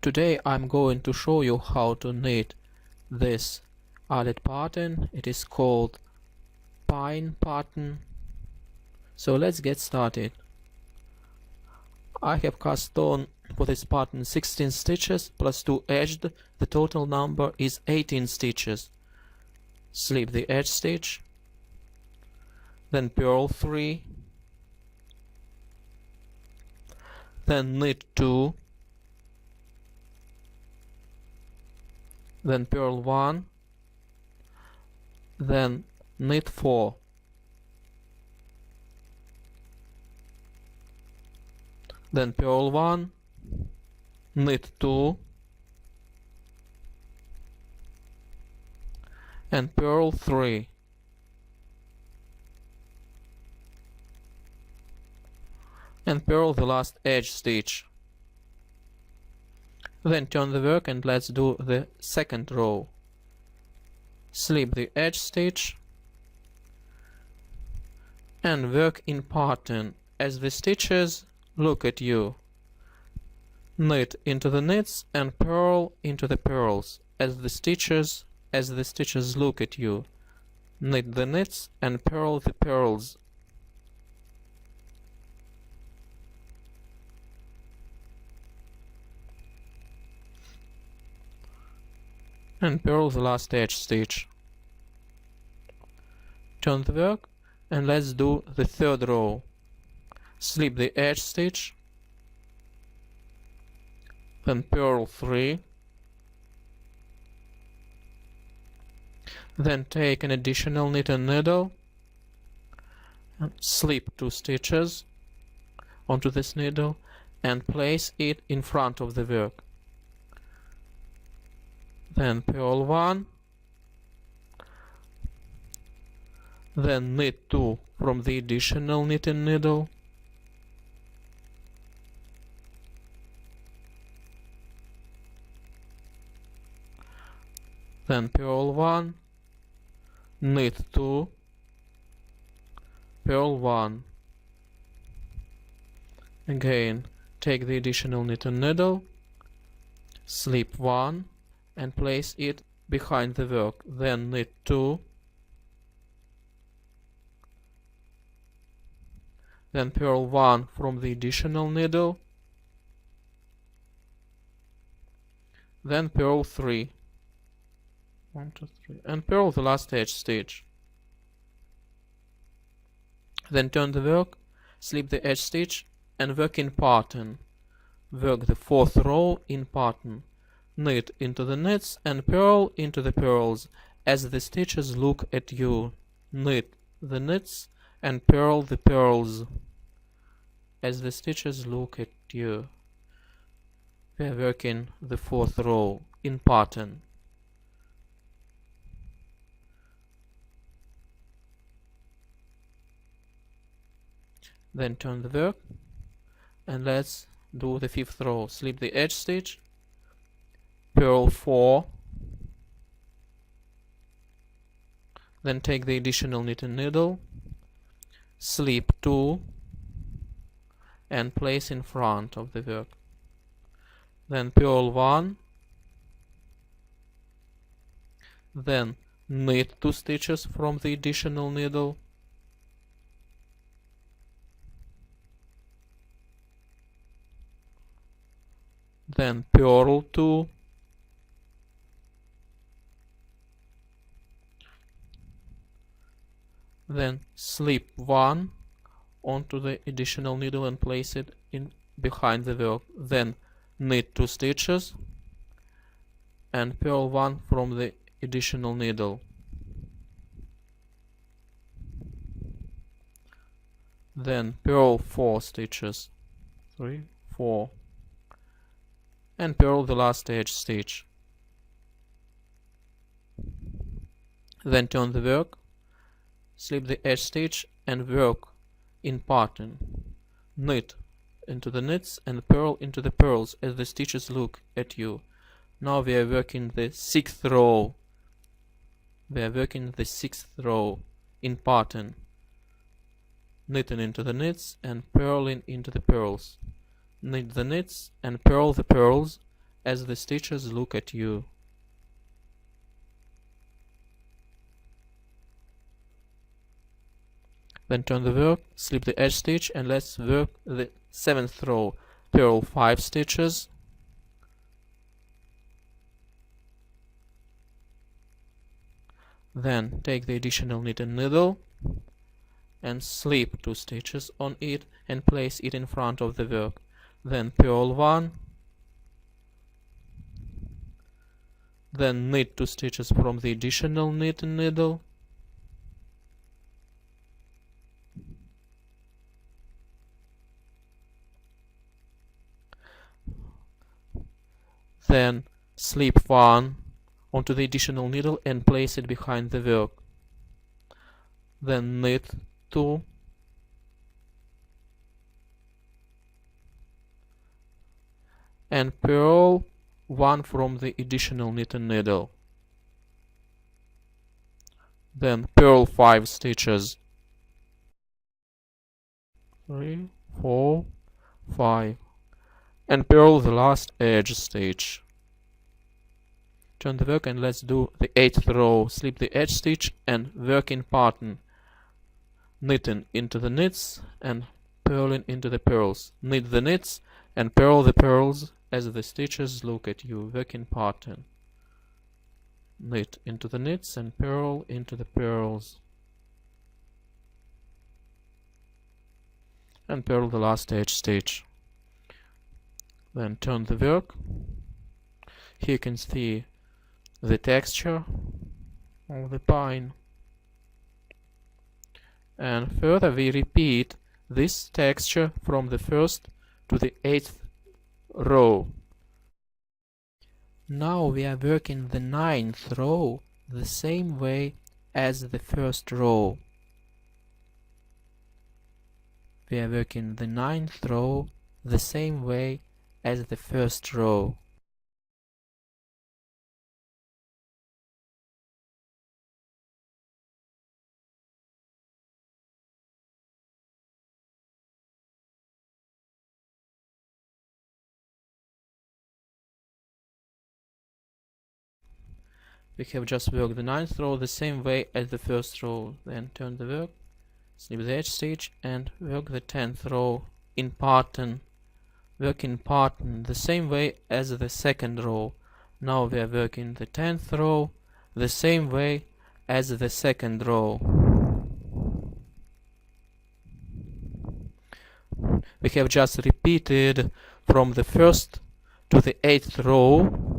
Today I'm going to show you how to knit this eyelet pattern. It is called pine pattern. So let's get started. I have cast on for this pattern 16 stitches plus 2 edged. The total number is 18 stitches. Slip the edge stitch, then purl 3, then knit 2, then purl 1, then knit 4, then purl 1, knit 2, and purl 3. And purl the last edge stitch. Then turn the work and let's do the second row. Slip the edge stitch and work in pattern as the stitches look at you. Knit into the knits and purl into the purls as the stitches look at you. Knit the knits and purl the purls. And purl the last edge stitch. Turn the work and let's do the third row. Slip the edge stitch, then purl 3, then take an additional knitting needle and slip 2 stitches onto this needle and place it in front of the work. Then purl 1, then knit 2 from the additional knitting needle, then purl 1, knit 2, purl 1. Again, take the additional knitting needle, slip 1 and place it behind the work, then knit 2, then purl 1 from the additional needle, then purl 3, 1, 2, 3, and purl the last edge stitch. Then turn the work, slip the edge stitch and work in pattern. Work the fourth row in pattern. Knit into the knits and purl into the purls as the stitches look at you. Knit the knits and purl the purls as the stitches look at you. We are working the fourth row in pattern. Then turn the work and let's do the fifth row. Slip the edge stitch, purl 4, then take the additional knitting needle, slip 2 and place in front of the work. Then purl 1, then knit 2 stitches from the additional needle, then purl 2, then slip 1 onto the additional needle and place it in behind the work, then knit 2 stitches and purl 1 from the additional needle, then purl 4 stitches, 3, 4, and purl the last edge stitch. Then turn the work, slip the edge stitch and work in pattern. Knit into the knits and purl into the purls as the stitches look at you. Now we are working the sixth row. We are working the sixth row in pattern. Knitting into the knits and purling into the purls. Knit the knits and purl the purls as the stitches look at you. Then turn the work, slip the edge stitch, and let's work the 7th row. Purl 5 stitches, then take the additional knitting needle and slip 2 stitches on it and place it in front of the work. Then purl 1, then knit 2 stitches from the additional knitting needle, then slip 1 onto the additional needle and place it behind the work. Then knit 2, and purl 1 from the additional knitting needle. Then purl 5 stitches. 3, 4, 5. And purl the last edge stitch. Turn the work and let's do the 8th row. Slip the edge stitch and work in pattern, knitting into the knits and purling into the purls. Knit the knits and purl the purls as the stitches look at you. Work in pattern, knit into the knits and purl into the purls, and purl the last edge stitch. Then turn the work. Here you can see the texture of the pine, and further we repeat this texture from the 1st to the 8th row. Now we are working the 9th row the same way as the 1st row. We are working the 9th row the same way as the 1st row. We have just worked the 9th row the same way as the 1st row. Then turn the work, slip the edge stitch and work the 10th row in pattern. Work in pattern the same way as the 2nd row. Now we are working the 10th row the same way as the 2nd row. We have just repeated from the 1st to the 8th row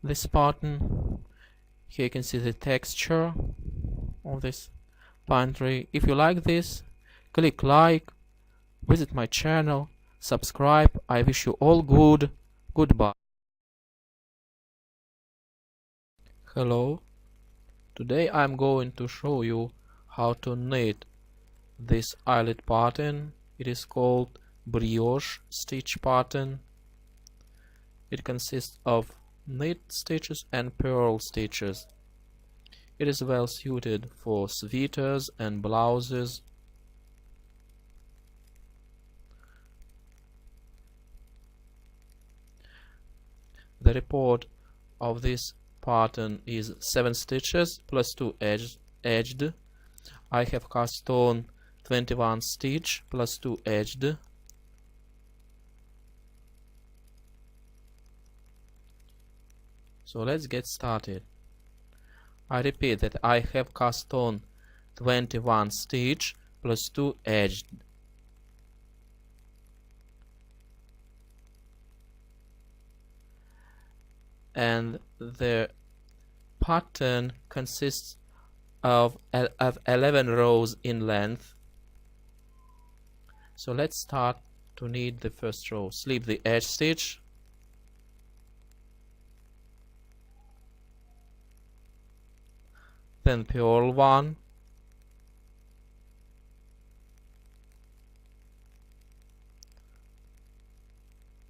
this pattern. Here you can see the texture of this pine tree. If you like this, click like, visit my channel, subscribe. I wish you all good. Goodbye. Hello. Today I'm going to show you how to knit this eyelet pattern. It is called Brioche stitch pattern. It consists of knit stitches and purl stitches. It is well suited for sweaters and blouses. The report of this pattern is 7 stitches plus 2 edged. I have cast on 21 stitch plus 2 edged. So let's get started. I repeat that I have cast on 21 stitch plus 2 edged. And the pattern consists of 11 rows in length. So let's start to knit the first row. Slip the edge stitch, then purl 1,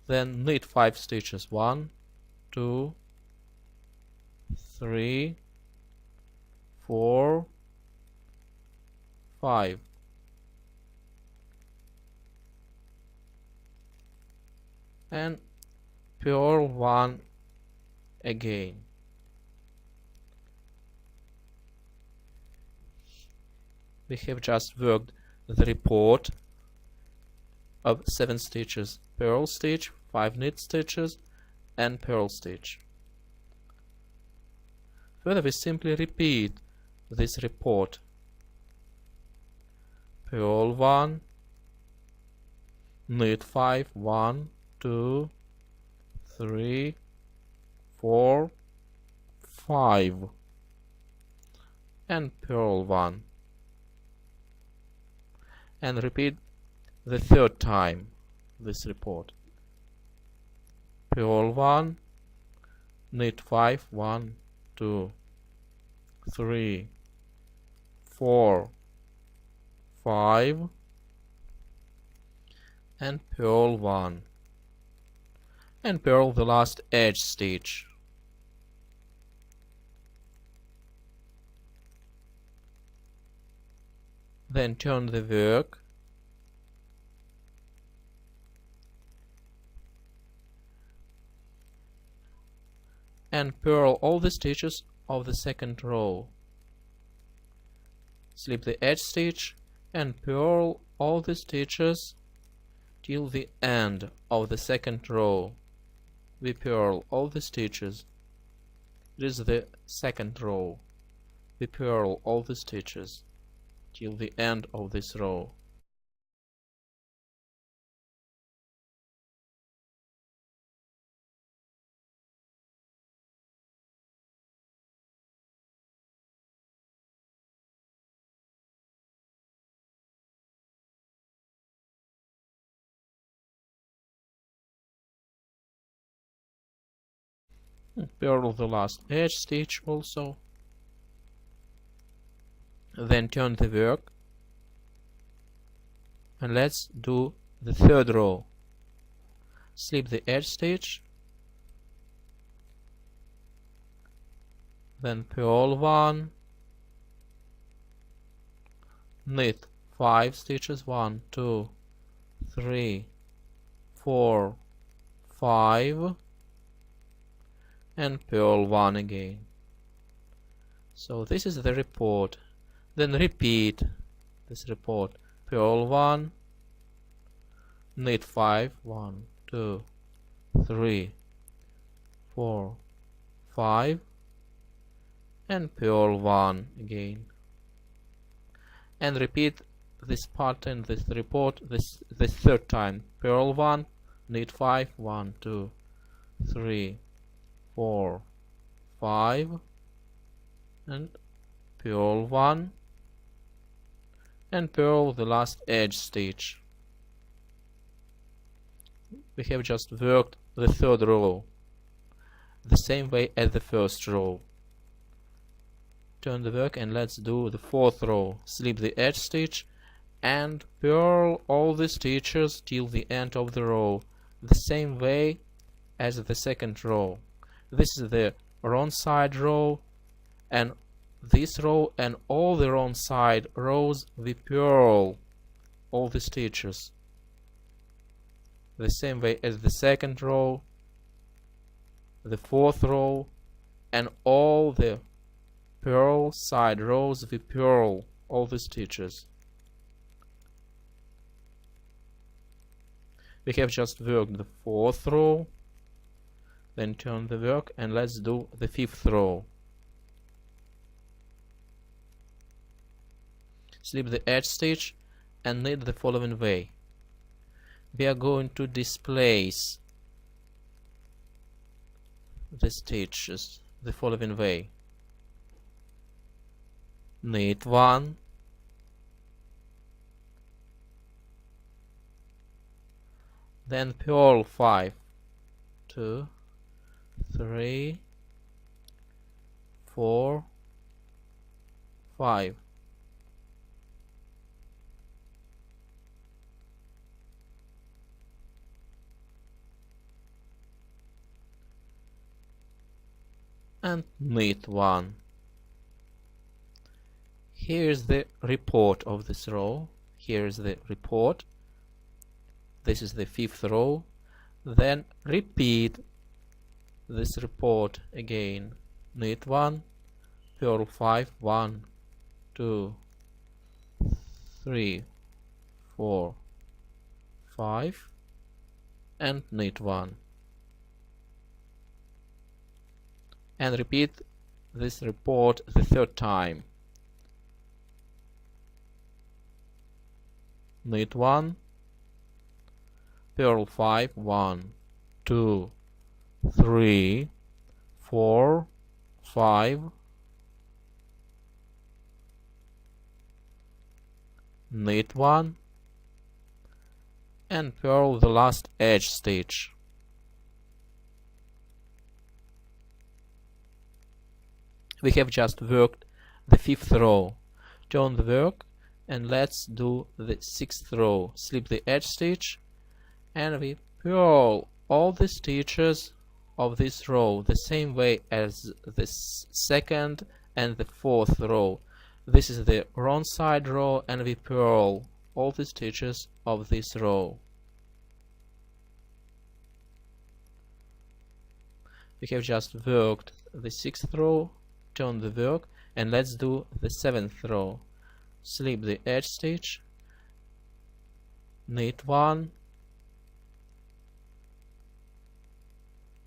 then knit 5 stitches. 1, 2, 3, 4, 5. And purl 1 again. We have just worked the report of 7 stitches: purl stitch, 5 knit stitches, and purl stitch. Further, we simply repeat this report: purl 1, knit 5, 1, 2, 3, 4, 5, and purl 1, and repeat the 3rd time this report: purl 1, knit 5, 1, 2, 3, 4, 5, and purl 1, and purl the last edge stitch. Then turn the work and purl all the stitches of the 2nd row. Slip the edge stitch and purl all the stitches till the end of the 2nd row. We purl all the stitches. This is the 2nd row. We purl all the stitches till the end of this row. Purl the last edge stitch also. Then turn the work and let's do the 3rd row. Slip the edge stitch, then purl 1, knit 5 stitches, 1, 2, 3, 4, 5, and purl 1 again. So this is the report. Then repeat this report: purl 1, knit 5, 1, 2, 3, 4, 5, and purl 1 again. And repeat this pattern, this report, this 3rd time: purl 1, knit 5, 1, 2, 3, 4, 5, and purl 1, and purl the last edge stitch. We have just worked the 3rd row the same way as the 1st row. Turn the work and let's do the 4th row. Slip the edge stitch and purl all the stitches till the end of the row, the same way as the 2nd row. This is the wrong side row, and this row and all the wrong side rows we purl all the stitches the same way as the 2nd row, the 4th row, and all the purl side rows we purl all the stitches. We have just worked the 4th row. Then turn the work and let's do the 5th row. Slip the edge stitch and knit the following way. We are going to displace the stitches the following way: knit 1, then purl 5, 2, 3, 4, 5, and knit 1. Here is the report of this row. Here is the report. This is the 5th row. Then repeat this report again. Knit 1, purl 5, 1, 2, 3, 4, 5, and knit 1. And repeat this report the third time. Knit 1, purl 5, 1, 2, 3, 4, 5, knit 1, and purl the last edge stitch. We have just worked the 5th row. Turn the work and let's do the 6th row. Slip the edge stitch and we purl all the stitches of this row the same way as the 2nd and the 4th row. This is the wrong side row and we purl all the stitches of this row. We have just worked the 6th row. Turn the work and let's do the 7th row. Slip the edge stitch, knit 1,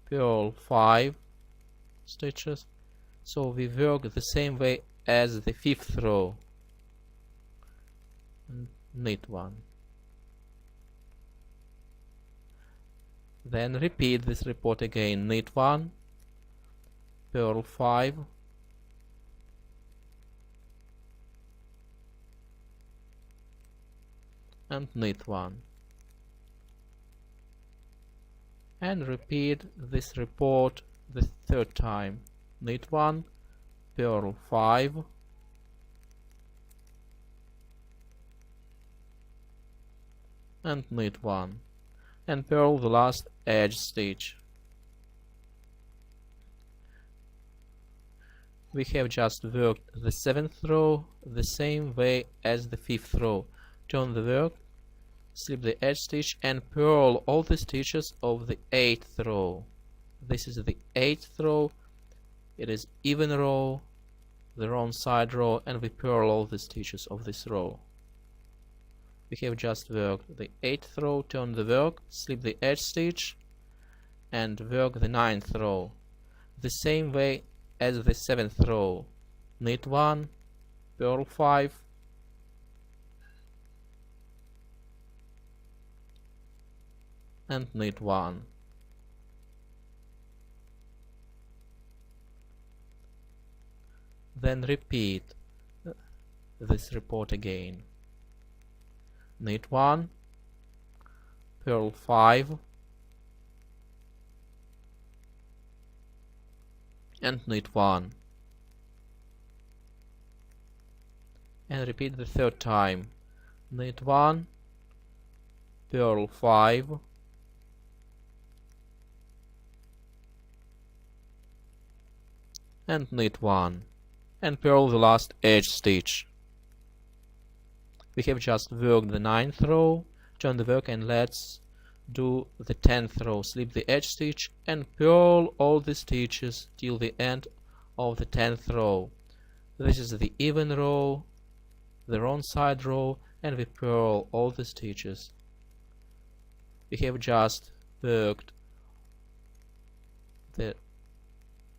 purl 5 stitches. So we work the same way as the 5th row. Knit 1. Then repeat this report again. Knit 1, purl 5, and knit 1. And repeat this report the third time. Knit 1, purl 5, and knit 1, and purl the last edge stitch. We have just worked the 7th row the same way as the 5th row. Turn the work, slip the edge stitch and purl all the stitches of the 8th row. This is the 8th row. It is even row, the wrong side row, and we purl all the stitches of this row. We have just worked the 8th row. Turn the work, slip the edge stitch and work the 9th row the same way as the 7th row. Knit 1, purl 5, and knit 1. Then repeat this report again. Knit 1, purl 5, and knit 1. And repeat the third time. Knit 1, purl 5, and knit 1, and purl the last edge stitch. We have just worked the 9th row. Turn the work and let's do the 10th row. Slip the edge stitch and purl all the stitches till the end of the 10th row. This is the even row, the wrong side row, and we purl all the stitches. We have just worked the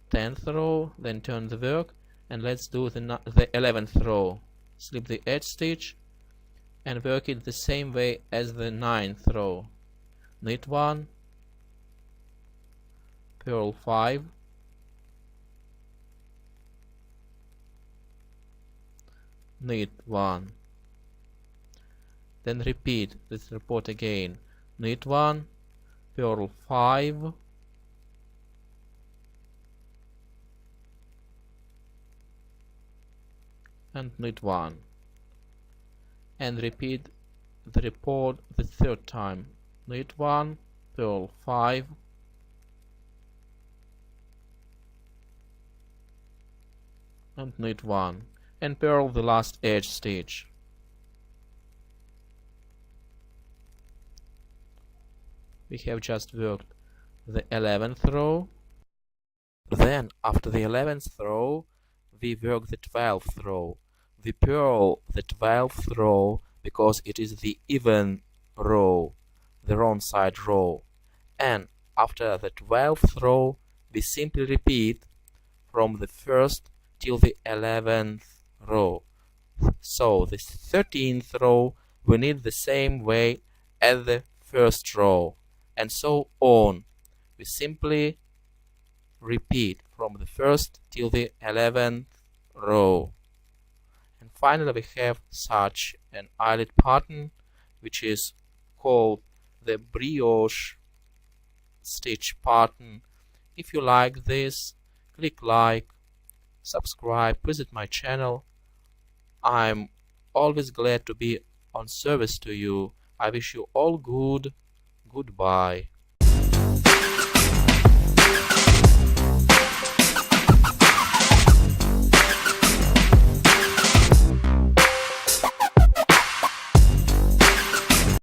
10th row, then turn the work and let's do the 11th row. Slip the edge stitch and work it the same way as the 9th row. Knit 1, purl 5, knit 1. Then repeat this report again. Knit 1, purl 5, and knit 1. And repeat the report the third time. Knit 1, purl 5, and knit 1, and purl the last edge stitch. We have just worked the 11th row. Then, after the 11th row, we work the 12th row. We purl the 12th row because it is the even row, the wrong side row. And after the 12th row, we simply repeat from the first till the 11th row. So the 13th row we need the same way as the first row, and so on. We simply repeat from the first till the 11th row. And finally we have such an eyelet pattern which is called the brioche stitch pattern. If you like this, click like, subscribe, visit my channel. I'm always glad to be on service to you. I wish you all good. Goodbye.